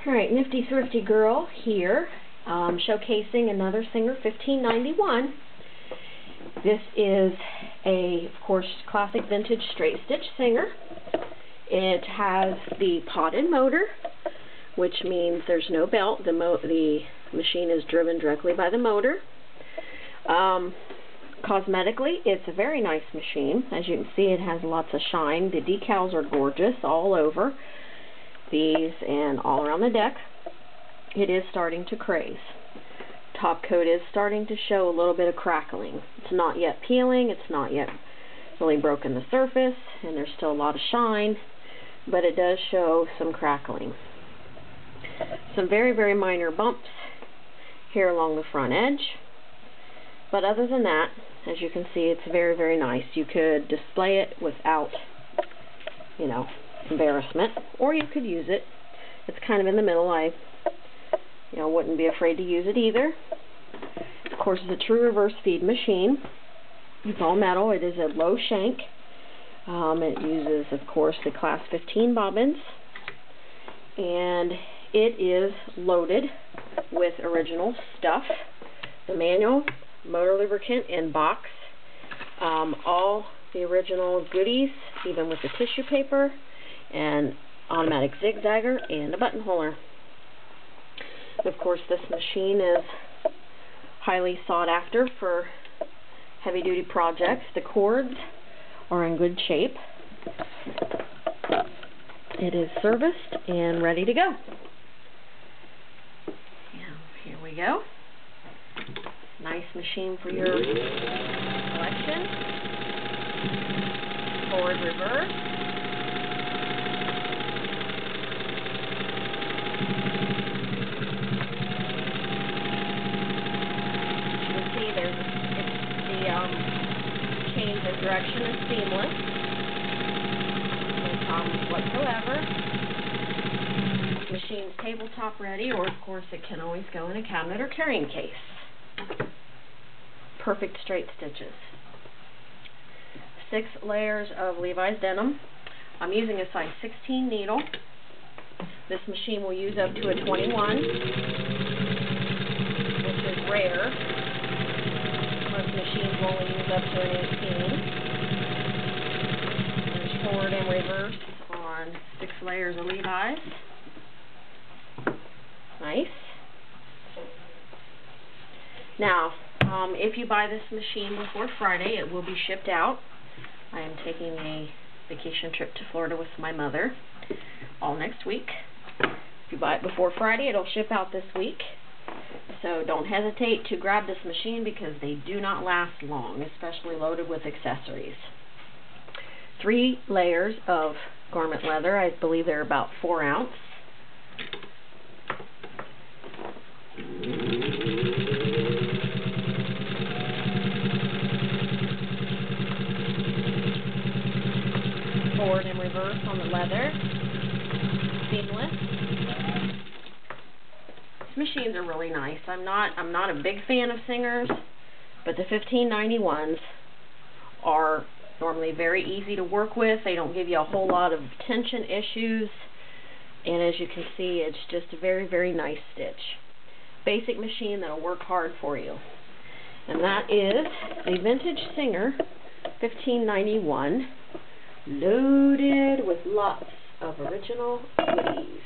Alright, Nifty Thrifty Girl here, showcasing another Singer 1591. This is of course, classic vintage straight stitch Singer. It has the potted motor, which means there's no belt. The machine is driven directly by the motor. Cosmetically, it's a very nice machine. As you can see, it has lots of shine. The decals are gorgeous all over these and all around the deck. It is starting to craze. Top coat is starting to show a little bit of crackling. It's not yet peeling, it's not yet really broken the surface, and there's still a lot of shine, but it does show some crackling. Some very, very minor bumps here along the front edge, but other than that, as you can see, it's very, very nice. You could display it without, embarrassment, or you could use it. It's kind of in the middle. I wouldn't be afraid to use it either. Of course, it's a true reverse feed machine. It's all metal. It is a low shank. It uses, of course, the class 15 bobbins, and it is loaded with original stuff. The manual, motor lubricant in box, all the original goodies, even with the tissue paper, and automatic zigzagger, and a buttonholer. Of course, this machine is highly sought after for heavy-duty projects. The cords are in good shape. It is serviced and ready to go. Here we go. Nice machine for your collection. Forward, reverse. Change of direction is seamless. No problems whatsoever. Machine's tabletop ready, or of course it can always go in a cabinet or carrying case. Perfect straight stitches. 6 layers of Levi's denim. I'm using a size 16 needle. This machine will use up to a 21, which is rare. Most machines will only use up to an 18. There's forward and reverse on 6 layers of Levi's. Nice. Now, if you buy this machine before Friday, it will be shipped out. I am taking a vacation trip to Florida with my mother all next week. If you buy it before Friday, it'll ship out this week. So don't hesitate to grab this machine because they do not last long, especially loaded with accessories. 3 layers of garment leather. I believe they're about 4 ounce. Forward and reverse on the leather. Seamless. Machines are really nice. I'm not a big fan of Singers, but the 1591s are normally very easy to work with. They don't give you a whole lot of tension issues, and as you can see, it's just a very, very nice stitch. Basic machine that'll work hard for you. And that is a vintage Singer 1591, loaded with lots of original goodies.